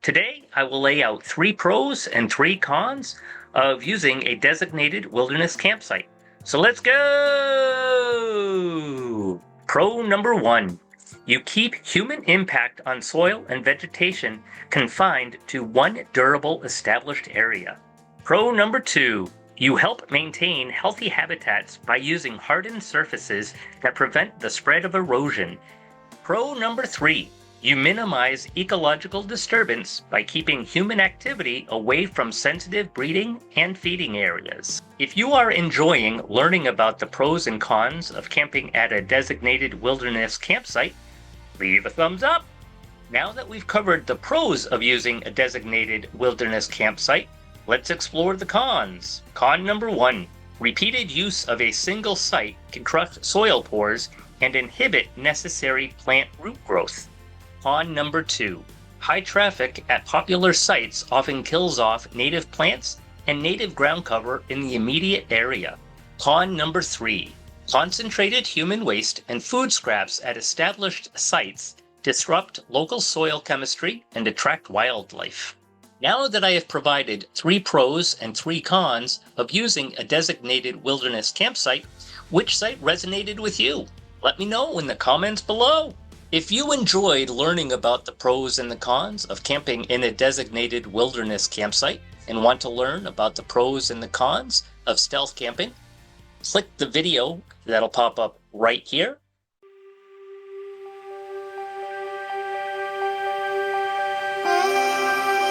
Today, I will lay out 3 pros and 3 cons of using a designated wilderness campsite. So let's go! Pro number 1. You keep human impact on soil and vegetation confined to one durable established area. Pro number 2. You help maintain healthy habitats by using hardened surfaces that prevent the spread of erosion. Pro number 3. You minimize ecological disturbance by keeping human activity away from sensitive breeding and feeding areas. If you are enjoying learning about the pros and cons of camping at a designated wilderness campsite, leave a thumbs up. Now that we've covered the pros of using a designated wilderness campsite, let's explore the cons. Con number 1. Repeated use of a single site can crush soil pores and inhibit necessary plant root growth. Con number 2. High traffic at popular sites often kills off native plants and native ground cover in the immediate area. Con number 3. Concentrated human waste and food scraps at established sites disrupt local soil chemistry and attract wildlife. Now that I have provided 3 pros and 3 cons of using a designated wilderness campsite, which site resonated with you? Let me know in the comments below. If you enjoyed learning about the pros and the cons of camping in a designated wilderness campsite and want to learn about the pros and the cons of stealth camping, click the video that'll pop up right here